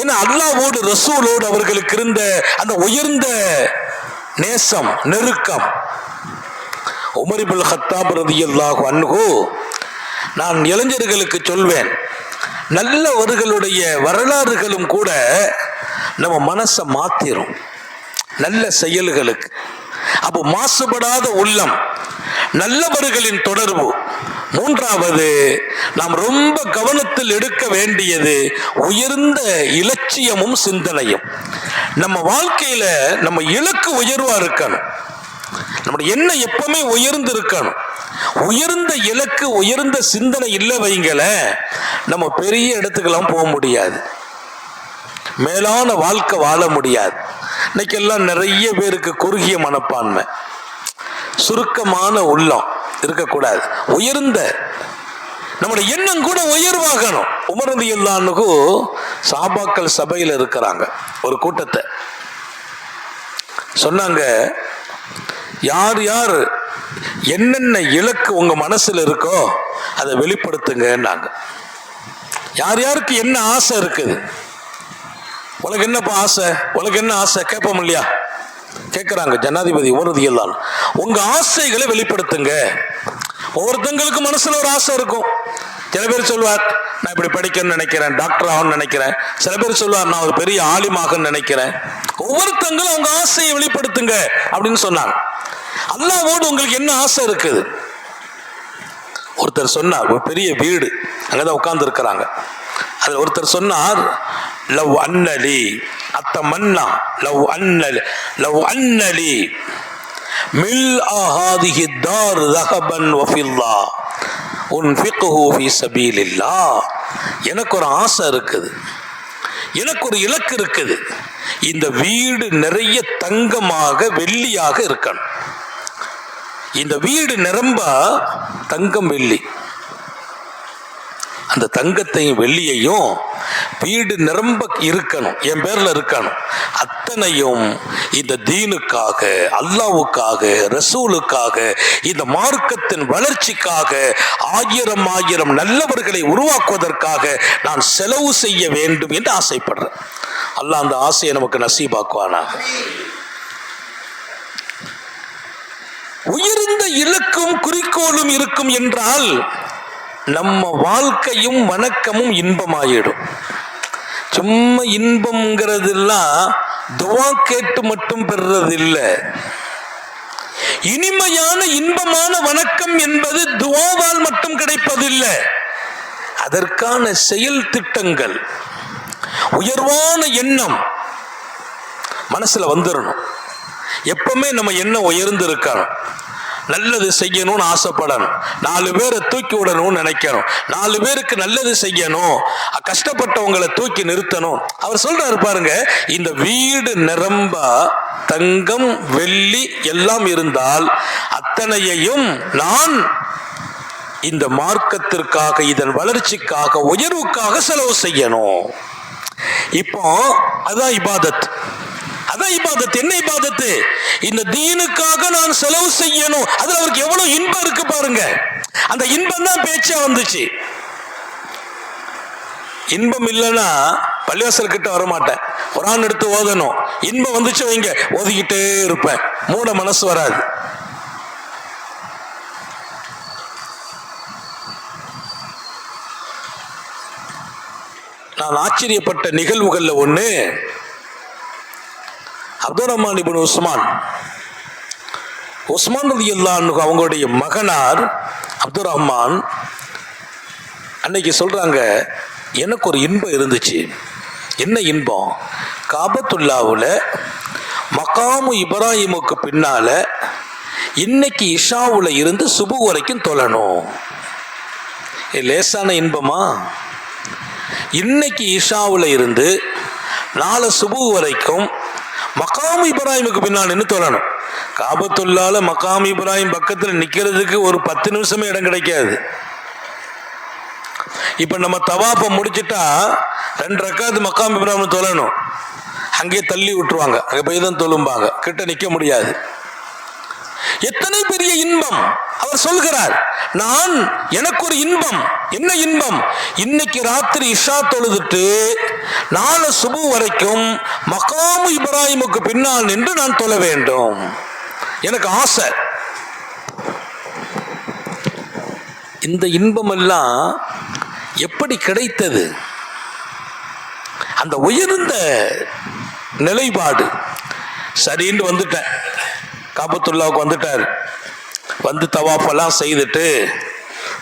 ஏன்னா அல்லாஹ்வோடு ரசூலோடு அவர்களுக்கு இருந்த அந்த உயர்ந்த நேசம், நெருக்கம். உமர் இப்னு கத்தாப் ரலியல்லாஹு அன்ஹு, நான் இளைஞர்களுக்கு சொல்வேன், நல்லவர்களுடைய வரலாறுகளும் கூட நம்ம மனசை மாத்திரும் நல்ல செயல்களுக்கு. அப்போ மாசுபடாத உள்ளம், நல்லவர்களின் தொடர்பு. மூன்றாவது, நாம் ரொம்ப கவனத்தில் எடுக்க வேண்டியது உயர்ந்த இலட்சியமும் சிந்தனையும். நம்ம வாழ்க்கையில நம்ம இலக்கு உயர்வா இருக்கணும். நம்முடைய எண்ணம் எப்பவுமே உயர்ந்து இருக்கணும். உயர்ந்த இலக்கு, உயர்ந்த சிந்தனை இல்லை வைங்கள, நம்ம பெரிய இடத்துக்கெல்லாம் போக முடியாது, மேலான வாழ்க்கை வாழ முடியாது. இன்னைக்கெல்லாம் நிறைய பேருக்கு குறுகிய மனப்பான்மை, சுருக்கமான உள்ளம் இருக்கக்கூடாது. உயர்ந்த நம்முடைய எண்ணம் கூட உயர்வாகணும். உமர் ரலியல்லாஹு அன்ஹு சஹாபாக்கள் சபையில் இருக்கிறாங்க. ஒரு கூட்டத்தை சொன்னாங்க, யார் யார் என்னென்ன இலக்கு உங்க மனசுல இருக்கோ அதை வெளிப்படுத்துங்கன்னாங்க. யார் யாருக்கு என்ன ஆசை இருக்குது? உனக்கு என்னப்பா ஆசை, உனக்கு என்ன ஆசை கேட்போம் இல்லையா? கேட்கிறாங்க ஜனாதிபதி உமர் ரலியல்லாஹு அன்ஹு, உங்க ஆசைகளை வெளிப்படுத்துங்க. ஒவ்வொருத்தங்களுக்கு மனசுல ஒரு ஆசை இருக்கும். சில பேர் சொல்வார், நான் இப்படி படிக்கணும்னு நினைக்கிறேன், டாக்டர் ஆகணும்னு நினைக்கிறேன். சில பேர் சொல்வார், நான் ஒரு பெரிய ஆலிமாக நினைக்கிறேன். ஒவ்வொருத்தங்களும் அவங்க ஆசையை வெளிப்படுத்துங்க அப்படின்னு சொன்னாங்க. அல்லாஹ்வோடு உங்களுக்கு என்ன ஆசை இருக்குது? ஒருத்தர் சொன்னார், ஒரு பெரிய வீடு, அங்கதான் உட்கார்ந்து இருக்கிறாங்க. அதுல ஒருத்தர் சொன்னார், லவ் அன்னலி அத்தமன்னா லவ் அன்னலி லவ் அன்னலி மில் ஆஹாதிஹி தார் ذهبன் வஃபில்லா உன்ஃபிக்ஹு ஃபீ சபீலில்லாஹ். எனக்கு ஒரு ஆசை இருக்குது, எனக்கு ஒரு இலக்கு இருக்குது. இந்த வீடு நிறைய தங்கமாக வெள்ளியாக இருக்கணும். இந்த வீடு நிரம்ப தங்கம் வெள்ளி, அந்த தங்கத்தையும் வெள்ளியையும் வீடு நிரம்ப இருக்கணும், என் பேர்ல இருக்கணும். அத்தனையும் இந்த தீனுக்காக, அல்லாஹ்வுக்காக, ரசூலுக்காக, இந்த மார்க்கத்தின் வளர்ச்சிக்காக, ஆயிரம் ஆயிரம் நல்லவர்களை உருவாக்குவதற்காக நான் செலவு செய்ய வேண்டும் என்று ஆசைப்படுறேன். அல்லாஹ் அந்த ஆசையை நமக்கு நசீபாக்குவானாக. உயர்ந்த இலக்கும் குறிக்கோளும் இருக்கும் என்றால் நம்ம வாழ்க்கையும் வணக்கமும் இன்பமாயிடும். சும்மா இன்பம்ங்கிறதுலாம் துவா கேட்டு மட்டும் பெறுறது இல்லை. இனிமையான இன்பமான வணக்கம் என்பது துவாவால் மட்டும் கிடைப்பதில்லை. அதற்கான செயல் திட்டங்கள், உயர்வான எண்ணம் மனசுல வந்துடணும். எப்பவுமே நம்ம எண்ணம் உயர்ந்து இருக்கணும். நல்லது செய்யணும்னு ஆசைப்படணும், 4 பேரை தூக்கி விடணும்னு நினைக்கணும், 4 பேருக்கு நல்லது செய்யணும், கஷ்டப்பட்டவங்களை தூக்கி நிறுத்தணும். அவர் சொல்றாரு பாருங்க, இந்த வீடு நிரம்ப தங்கம் வெள்ளி எல்லாம் இருந்தால் அத்தனையையும் நான் இந்த மார்க்கத்திற்காக, இதன் வளர்ச்சிக்காக, உயர்வுக்காக செலவு செய்யணும். இப்போ அதான் இபாதத். அதான் இபாதத். என்ன இபாதத்து? இந்த தீனுக்காக நான் செலவு செய்யணும். அதுல அவருக்கு எவ்வளவு இன்பம் இருக்கு பாருங்க. அந்த இன்பம் தான் பேச்சா வந்துச்சு. இன்பம் இல்லைன்னா பள்ளிவாசல் கிட்ட வரமாட்டேன், குர்ஆன் எடுத்து ஓதணும். இன்பம் வந்துச்சு வைங்க, ஓதிக்கிட்டே இருப்பேன், மூட மனசு வராது. நான் ஆச்சரியப்பட்ட நிகழ்வுகள்ல ஒண்ணு, அப்துல் ரஹ்மான் இப்னு உஸ்மான் ரலியல்லாஹு அன்ஹு அவங்களுடைய மகனார் அப்துல் ரஹ்மான் அன்னைக்கு சொல்றாங்க, எனக்கு ஒரு இன்பம் இருந்துச்சு. என்ன இன்பம்? காபத்துல்லாவில் மகாமு இப்ராஹிமுக்கு பின்னால இன்னைக்கு இஷாவுல இருந்து சுபு வரைக்கும் தொழணும். லேசான இன்பமா? இன்னைக்கு இஷாவுல இருந்து நாளை சுபு வரைக்கும் மகாம் இப்ராஹிமுக்கு பின்னால் நின்று தொழணும். காபத்துல்லால மகாம் இப்ராஹிம் பக்கத்தில் நிக்கிறதுக்கு ஒரு 10 நிமிஷமே இடம் கிடைக்காது. இப்ப நம்ம தவாப்பை முடிச்சுட்டா 2 ரக்காத்து மகாம் இப்ராஹிம் தொழணும், அங்கே தள்ளி விட்டுருவாங்க, அங்க போய் தான் தொழும்பாங்க, கிட்ட நிக்க முடியாது. எத்தனை பெரிய இன்பம்! அவர் சொல்கிறார், நான் எனக்கு ஒரு இன்பம். என்ன இன்பம்? இன்னைக்கு ராத்திரி இஷா தொழுதுட்டு நாளை சுபு வரைக்கும் மகாமு இப்ராஹிமுக்கு பின்னால் நின்று நான் தொழ வேண்டும். எனக்கு ஆசை. இந்த இன்பம் எல்லாம் எப்படி கிடைத்தது? அந்த உயர்ந்த நிலைப்பாடு. சரின்னு வந்துட்டேன், காபத்துல்லாவுக்கு வந்துட்டார். வந்து தவாஃபெல்லாம் செய்துட்டு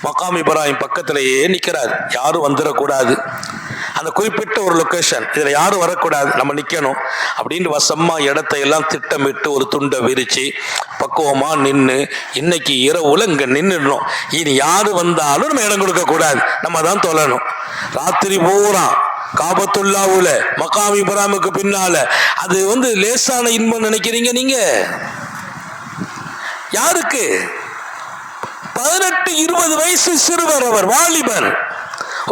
மகாம் இப்ராஹிம் பக்கத்திலேயே நிற்கிறார். யாரும் வந்துடக்கூடாது, அந்த குறிப்பிட்ட ஒரு லொக்கேஷன், இதில் யாரும் வரக்கூடாது, நம்ம நிற்கணும் அப்படின்னு வசமா இடத்தையெல்லாம் திட்டமிட்டு ஒரு துண்டை விரித்து பக்குவமாக நின்று, இன்னைக்கு இரவுல இங்கே நின்றுடணும், இனி யார் வந்தாலும் நம்ம இடம் கொடுக்கக்கூடாது, நம்ம தான் தொழணும். ராத்திரி பூரா காபத்துல்லாவுல மகாம் இப்ராஹிமுக்கு பின்னால. அது லேசான இன்பம் நினைக்கிறீங்க நீங்க? யாருக்கு? 18-20 வயசு சிறுவர், அவர் வாலிபர்,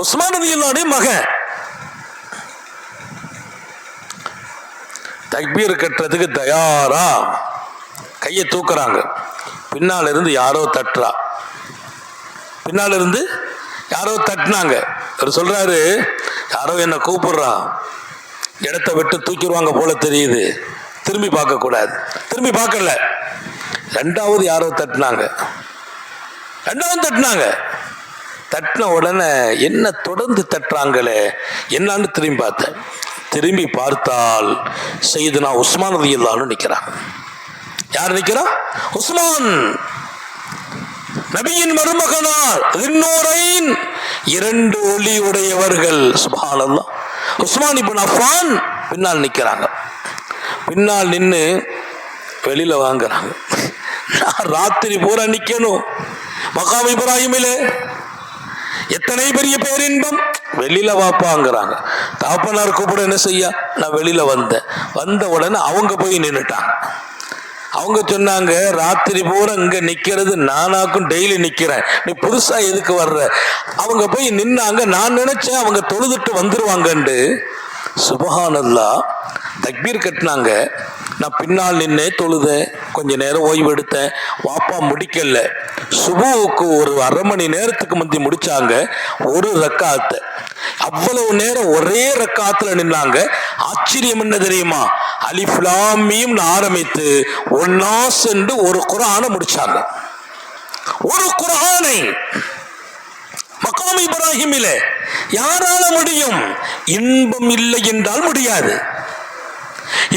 உஸ்மான் ரலியல்லாஹு மகன். தக்பீர் கட்டுறதுக்கு தயாரா கையை தூக்குறாங்க. பின்னால இருந்து யாரோ தட்டுறா. பின்னால இருந்து யாரோ தட்டினாங்க. அவர் சொல்றாரு, யாரோ என்ன கூப்பிடுறா, இடத்தை விட்டு தூக்கிடுவாங்க போல தெரியுது, திரும்பி பார்க்க கூடாது. திரும்பி பார்க்கல. ரெண்டாவது யாரோ தட்டினாங்க. தட்டின உடனே என்ன தொடர்ந்து தட்டுறாங்களே என்னன்னு திரும்பி பார்த்தேன். திரும்பி பார்த்தால் சையதுனா உஸ்மான் ரலியல்லாஹு நிற்கிறான். யார் நிற்கிறா? உஸ்மான், நபியின் மருமகனார், தின்னூரைன், 2 ஒளி உடையவர்கள். சுப்ஹானல்லாஹ். உஸ்மான் இப்னு அஃபான் பின்னால் நிற்கிறாங்க. பின்னால் நின்று வெளியில வாங்குறாங்க. நான் ராத்திரி பூரா நிக்கணும் மகாம் இப்ராஹிமிலே, எத்தனை பெரிய பேரின்பம், வெளியில வாப்பாங்கிறாங்க. தாப்பனார் கூப்பிட என்ன செய்ய, நான் வெளியில வந்த உடனே அவங்க போய் நின்றுட்டாங்க. அவங்க சொன்னாங்க, ராத்திரி பூரா இங்க நிக்கிறது நானாக்கும் டெய்லி நிக்கிறேன், நீ புதுசா எதுக்கு வர்ற? அவங்க போய் நின்னாங்க. நான் நினைச்சேன் அவங்க தொழுதுட்டு வந்துருவாங்கன்னு. சுப்ஹானல்லாஹ். தக்பீர் கட்டினாங்க. நான் பின்னால் நின்னே தொழுதேன், கொஞ்ச நேரம் ஓய்வு எடுத்தேன். வாப்பா முடிக்கல. சுபுவுக்கு ஒரு அரை மணி நேரத்துக்கு முந்தி முடிச்சாங்க ஒரு ரக்காத்து. அவ்வளவு நேரம் ஒரே ரக்காத்துல நின்னாங்க. ஆச்சரியம் என்ன தெரியுமா? அலிஃப் லாம் மீம் ஆரம்பித்து ஒன்னா சென்று ஒரு குர்ஆனை முடிச்சாங்க. ஒரு குர்ஆனை மகாம் இப்ராஹிமிலே யாரால முடியும்? இன்பம் இல்லை என்றால் முடியாது.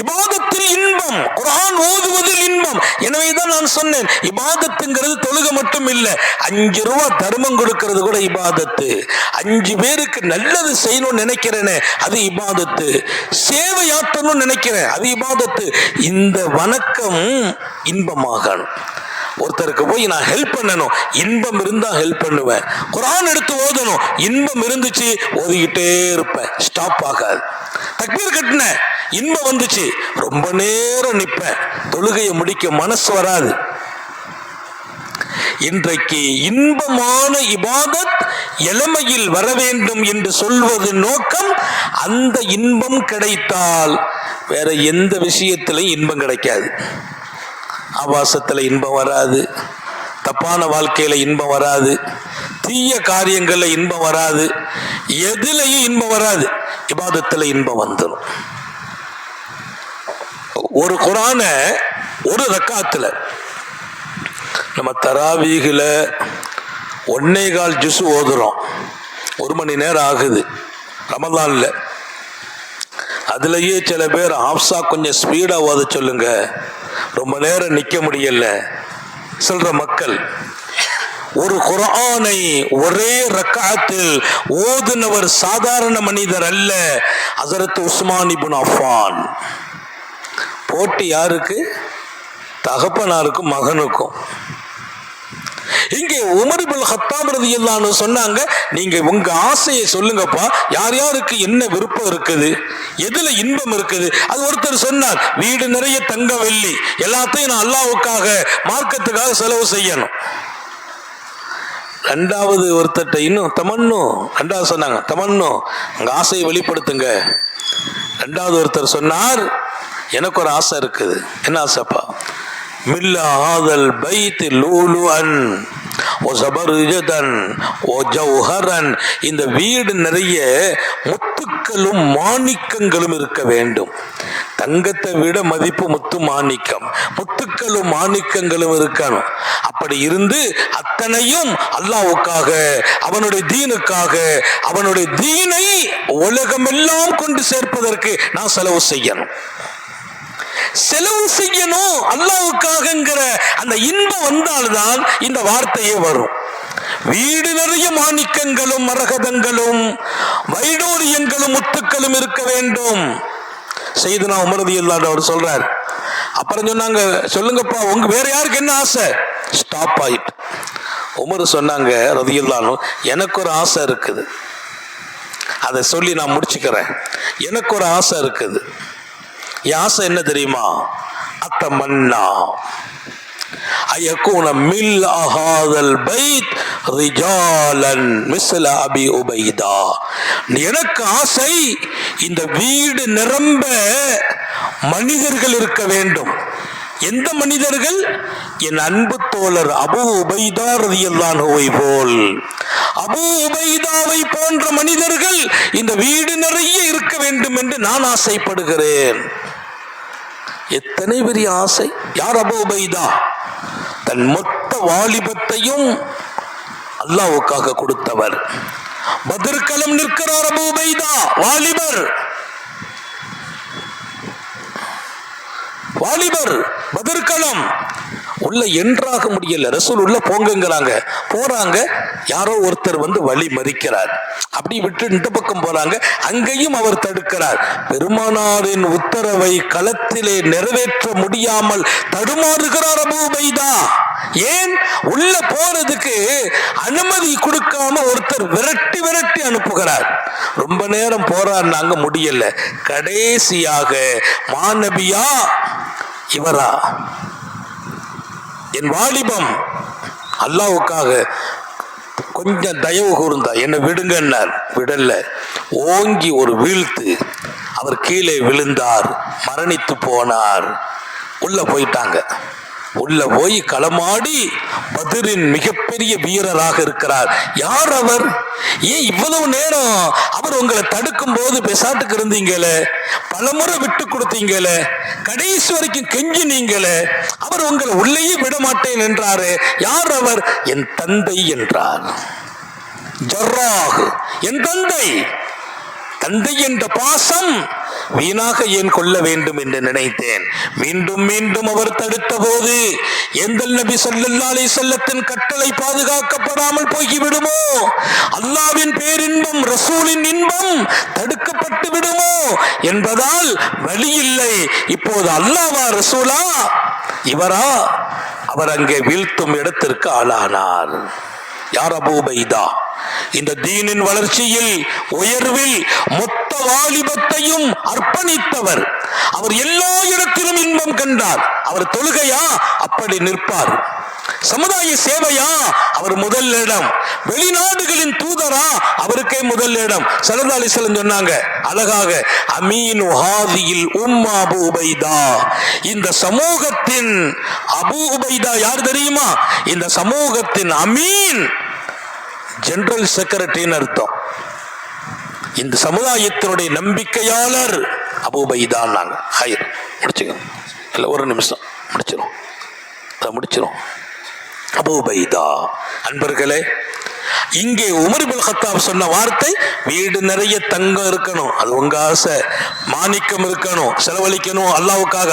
இபாதத்தில் இன்பம், குர்ஆன் ஓதுவதில் இன்பம். எனவேதான் நான் சொன்னேன், இபாதத்துங்கிறது தொழுகை மட்டும் இல்லை. 5 ரூபா தர்மம் கொடுக்கிறது கூட இபாதத்து. 5 பேருக்கு நல்லது செய்யணும்னு நினைக்கிறேனே அது இபாதத்து. சேவையாற்றணும்னு நினைக்கிறேன் அது இபாதத்து. இந்த வணக்கம் இன்பமாகணும். ஒருத்தருக்கு போய் நான் ஹெல்ப் பண்ணணும், இன்பம் இருந்தா ஹெல்ப் பண்ணுவேன். குர்ஆன் எடுத்து ஓதணும், இன்பம் இருந்துச்சு ஓதிக்கிட்டே இருப்பேன், ஸ்டாப் ஆகாது. தக்பீர் கட்டின இன்பம் வந்துச்சு, ரொம்ப நேரம் நிற்பேன், தொழுகையை முடிக்க மனசு வராது. இன்றைக்கு இன்பமான இபாதத் இளமையில் வர வேண்டும் என்று சொல்வது நோக்கம். அந்த இன்பம் கிடைத்தால் வேற எந்த விஷயத்திலையும் இன்பம் கிடைக்காது. ஆபாசத்துல இன்பம் வராது, தப்பான வாழ்க்கையில இன்பம் வராது, தீய காரியங்கள்ல இன்பம் வராது, எதுலையும் இன்பம் வராது. இபாதத்துல இன்பம் வந்துடும். ஒரு குர்ஆனை ஒரு ரக்காத்துல, நம்ம தராவீஹ்ல 1.25 ஜுஸ் ஓதுறோம், 1 மணி நேரம் ஆகுது ரமலான்ல. அதுலயே சில பேர் ஆப்ஸா கொஞ்சம் ஸ்பீடா ஓத சொல்லுங்க, ரொம்ப நேரம் நிக்க முடியல சொல்ற மக்கள். ஒரு குர்ஆனை ஒரே ரக்காத்தில் ஓதுனவர் சாதாரண மனிதர் அல்ல, ஹஜ்ரத் உஸ்மான் இப்னு அஃபான். போட்டி யாருக்கு? தகப்பனாருக்கும் மகனுக்கும். இங்கே உமர் இப்னு கத்தாப் ரலியல்லாஹு அன்ஹு சொன்னாங்க, நீங்க உங்க ஆசையை சொல்லுங்கப்பா, யார் யாருக்கு என்ன விருப்பம் இருக்குது, எதுல இன்பம் இருக்குது. அது ஒருத்தர் சொன்னார், வீடு நிறைய தங்க வெள்ளி எல்லாத்தையும் நான் அல்லாஹ்வுக்காக மார்க்கத்துக்காக செலவு செய்யணும். ரெண்டாவது ஒருத்தட்ட இன்னும் தமன்னு, ரெண்டாவது சொன்னாங்க தமன்னு, உங்க ஆசையை வெளிப்படுத்துங்க. ரெண்டாவது ஒருத்தர் சொன்னார், எனக்கு ஒரு ஆசை இருக்குது. என்ன ஆசைப்பா? மில்லா ஆதல் பைத் லூலுஅன் இந்த வீடு நிறைய முத்துக்களும் மாணிக்கங்களும் இருக்க வேண்டும். தங்கத்தை விட மதிப்பு முத்து மாணிக்கம், முத்துக்களும் மாணிக்கங்களும் இருக்கணும். அப்படி இருந்து அத்தனையும் அல்லாஹ்வுக்காக, அவனுடைய தீனுக்காக, அவனுடைய தீனை உலகமெல்லாம் கொண்டு சேர்ப்பதற்கு நான் செலவு செய்யணும். அல்லாஹ்வுக்காகங்கிற அந்த இன்பம் வந்தால்தான் இந்த வார்த்தையே வரும். வீடு நிறைய மாணிக்கங்களும் மரகதங்களும் வைடூரியங்களும் முத்துக்களும் இருக்க வேண்டும். சையதுனா உமர் ரலியல்லாஹு அன்ஹு அவர் சொல்றார். அப்புறம் சொன்னாங்க, சொல்லுங்கப்பா உங்க வேற யாருக்கு என்ன ஆசை? ஸ்டாப் ஆயிட்டு உமர் சொன்னாங்க ரலியல்லாஹு அன்ஹு, எனக்கு ஒரு ஆசை இருக்குது, அதை சொல்லி நான் முடிச்சுக்கிறேன். எனக்கு ஒரு ஆசை இருக்குது. என் ஆசை என்ன தெரியுமா? அத்தமன்னா அயகூன மில் அஹாதல் பைத் ரிஜாலன் மிஸ்ல அபி உபைதா. எனக்கு ஆசை இந்த வீடு நிரம்ப மனிதர்கள் இருக்க வேண்டும். எந்த மனிதர்கள்? என் அன்பு தோழர் அபூ உபைதா ரலியல்லாஹு அன்ஹுவை போல், அபூ உபைதாவை போன்ற மனிதர்கள் இந்த வீடு நிறைய இருக்க வேண்டும் என்று நான் ஆசைப்படுகிறேன். எத்தனை பெரிய ஆசை! யார் அபூ உபைதா? தன் மொத்த வாலிபத்தையும் அல்லாஹ்வுக்காக கொடுத்தவர். பத்ர் களம் நிற்கிறார் அபூ உபைதா, வாலிபர் பத்ர் களம். உள்ள என்றாக முடியல. ரசூல் உள்ள போங்கங்கிறாங்க, போறாங்க. யாரோ ஒருத்தர் வந்து வழி மறிக்கிறார். அப்படி விட்டு இந்த பக்கம் போறாங்க, அங்கேயும் அவர் தடுக்கிறார். பெருமானாரின் உத்தரவை களத்திலே நிறைவேற்ற முடியாமல் தடுமாறுகிறார் அபூ உபைதா. ஏன்? உள்ள போறதுக்கு அனுமதி கொடுக்காம ஒருத்தர் விரட்டி விரட்டி அனுப்புகிறார். ரொம்ப நேரம் போறாருனாங்க, முடியல. கடைசியாக மாநபியா இவரா, என் வாலிபம் அல்லாஹ்வுக்காக கொஞ்சம் தயவு கூர்ந்தா என்ன விடுங்கன்னார். விடல. ஓங்கி ஒரு வீழ்த்து, அவர் கீழே விழுந்தார், மரணித்து போனார். உள்ள போயிட்டாங்க. உள்ள போய் களமாடி பத்ரின் மிகப்பெரிய வீரராக இருக்கிறார். யார் அவர்? ஏன் இவ்வளவு நேரம் அவர் உங்களை தடுக்கும் போது பெசாட்டுக்கு இருந்தீங்களே, பலமுறை விட்டு கொடுத்தீங்களே, கடைசி வரைக்கும் கெஞ்சினீங்களே, அவர் உங்களை உள்ளேயே விட மாட்டேன் என்றாரு. யார் அவர்? என் தந்தை என்றார். ஜர்ராஹ், என் தந்தை. தந்தை என்ற பாசம் வீணாக ஏன் கொள்ள வேண்டும் என்று நினைத்தேன். மீண்டும் மீண்டும் அவர் தடுத்த போது எந்த நபி ஸல்லல்லாஹு அலைஹி வஸல்லத்தின் கட்டளை பாதுகாக்கப்படாமல் போய்விடுமோ? அல்லாஹ்வின் பேரின்பம், ரசூலின் இன்பம் தடுக்கப்பட்டு விடுமோ என்பதால் வழி இல்லை. இப்போது அல்லாஹ்வா ரசூலா இவரா? அவர் அங்கே வீழ்த்தும் இடத்திற்கு ஆளானார். யார்? அபூ உபைதா. இந்த தீனின் வளர்ச்சியில், உயர்வில் மொத்த வாலிபத்தையும் அர்ப்பணித்தவர். அவர் எல்லா இடத்திலும் இன்பம் கண்டார். அவர் தொழுகையா? அப்படி நிற்பார். சமுதாய சேவையா? அவர் முதல் இடம். வெளிநாடுகளின் தூதரா? அவருக்கே முதல் இடம். ஸல்லல்லாஹு அலைஹி வஸல்லம் சொன்னாங்க அழகாக, அமீனு ஹாதியில் உம்ம அபூ உபைதா. இந்த சமூகத்தின் அபூ உபைதா யார் தெரியுமா? இந்த சமூகத்தின் அமீன், ஜெனரல் செக்ரட்டரின்னு அர்த்தம். இந்த சமுதாயத்தினுடைய நம்பிக்கையாளர் அபூ உபைதா. ஹைர், முடிச்சுங்க. இல்லை, ஒரு நிமிஷம் முடிச்சிடும். அபூ உபைதா. அன்பர்களே, இங்கே உமர் இப்னு கத்தாப் சொன்ன வார்த்தை, வீடு நிறைய தங்கம் இருக்கணும், அது உங்க ஆசை. மாணிக்கம் இருக்கணும், செலவழிக்கணும் அல்லாஹ்வுக்காக.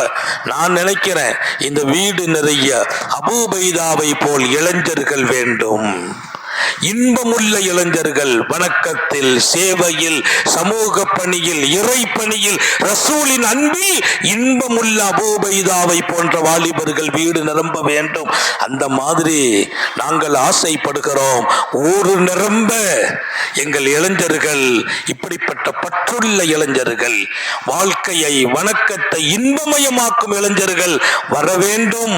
நான் நினைக்கிறேன் இந்த வீடு நிறைய அபூ உபைதாவை போல் இளைஞர்கள் வேண்டும். இன்பமுள்ள இளைஞர்கள், வணக்கத்தில், சேவையில், சமூக பணியில், இறை பணியில், ரசூலின் அன்பில் இன்பமுள்ள அபூ உபைதாவை போன்ற வாலிபர்கள் வீடு நிரம்ப வேண்டும். அந்த மாதிரி நாங்கள் ஆசைப்படுகிறோம். ஊரு நிரம்ப எங்கள் இளைஞர்கள், இப்படிப்பட்ட பற்றுள்ள இளைஞர்கள், வாழ்க்கையை, வணக்கத்தை இன்பமயமாக்கும் இளைஞர்கள் வர வேண்டும்,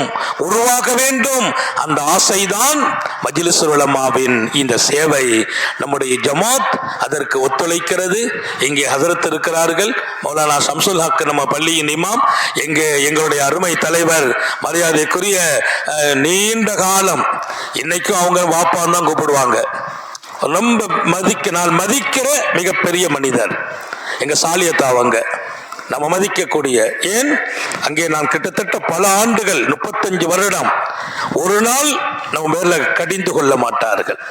உருவாக வேண்டும். அந்த ஆசைதான் மஜ்லிஸுல் உலமாவின் இந்த சேவை. நம்முடைய ஜமாத் அதற்கு ஒத்துழைக்கிறது. இங்கே ஹஜரத் இருக்கிறார்கள், மௌலானா ஷம்சுல் ஹக் நம்ம பள்ளியின் இமாம், எங்களுடைய அருமை தலைவர், மரியாதைக்குரிய நீண்ட காலம் இன்னைக்கும் அவங்க வாப்பான்னு தான் கூப்பிடுவாங்க. ரொம்ப நான் மதிக்கிற மிகப்பெரிய மனிதர் எங்க சாலியத்தா அவங்க, நம்ம மதிக்கக்கூடிய. ஏன் அங்கே நான் கிட்டத்தட்ட பல ஆண்டுகள் 35 வருடம் ஒரு நாள் நம்ம மேல கடிந்து கொள்ள மாட்டார்கள்.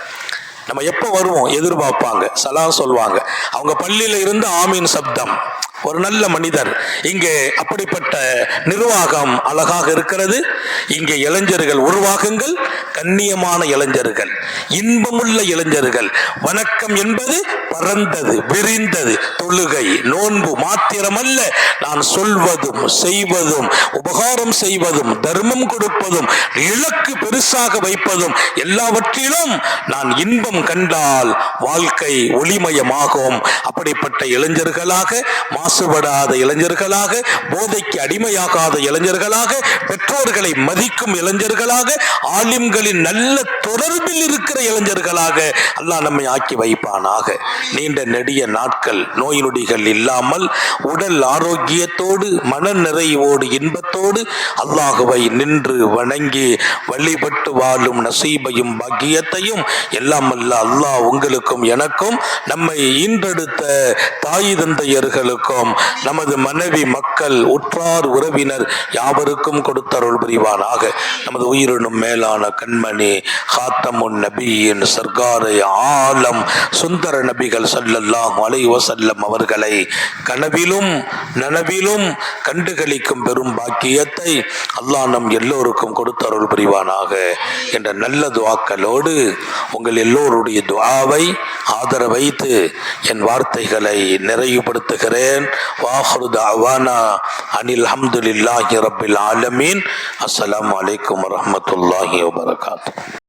நம்ம எப்ப வருவோம் எதிர்பார்ப்பாங்க, சலாம் சொல்வாங்க. அவங்க பள்ளியில இருந்து ஆமீன் சப்தம். ஒரு நல்ல மனிதர். இங்கே அப்படிப்பட்ட நிர்வாகம் அழகாக இருக்கிறது. இங்கே இளைஞர்கள் உருவாகுங்கள், கண்ணியமான இளைஞர்கள், இன்பமுள்ள இளைஞர்கள். வணக்கம் என்பது பறந்தது, விரிந்தது. தொழுகை நோன்பு மாத்திரமல்ல, நான் சொல்வதும் செய்வதும் உபகாரம் செய்வதும் தர்மம் கொடுப்பதும் இலக்கு பெருசாக வைப்பதும் எல்லாவற்றிலும் நான் இன்பம் கண்டால் வாழ்க்கை ஒளிமயமாகும். அப்படிப்பட்ட இளைஞர்களாக, மாசுபடாத இளைஞர்களாக, போதைக்கு அடிமையாகாத இளைஞர்களாக, பெற்றோர்களை மதிக்கும் இளைஞர்களாக, ஆலிம்களின் நல்ல தொடர்பில் இருக்கிற இளைஞர்களாக அல்லாஹ் நம்மை ஆக்கி வைப்பானாக. நீண்ட நெடிய நாட்கள் நோய் நொடிகள் இல்லாமல் உடல் ஆரோக்கியத்தோடு மன நிறைவோடு இன்பத்தோடு அல்லாஹுவை நின்று வணங்கி வழிபட்டு வாழும் நசீபையும் பாக்கியத்தையும் எல்லாம் அல்ல அல்லாஹ் உங்களுக்கும் எனக்கும், நம்மை ஈன்றெடுத்த தாய் தந்தையர்களுக்கும், நமது மனைவி மக்கள் உற்றார் உறவினர் யாவருக்கும் கொடுத்தருள் புரிவானாக. நமது உயிரினும் மேலான கண்மணி ஹாத்தமுன் நபியின் சர்க்காரை ஆலம் சுந்தர நபிகள் ஸல்லல்லாஹு அலைஹி வஸல்லம் அவர்களை கனவிலும் நனவிலும் கண்டுகளிக்கும் பெரும் பாக்கியத்தை அல்லாஹ் நம் எல்லோருக்கும் கொடுத்தருள் புரிவானாக என்ற நல்ல துஆக்களோடு உங்கள் எல்லோருடைய துஆவை ஆதரவைத்து என் வார்த்தைகளை நிறைவுபடுத்துகிறேன். வாஹிரு தஅவானா அனில் ஹம்துலில்லாஹி ரப்பில் ஆலமீன். அஸ்ஸலாமு அலைக்கும் வரஹ்மத்துல்லாஹி வபரகாத்துஹு.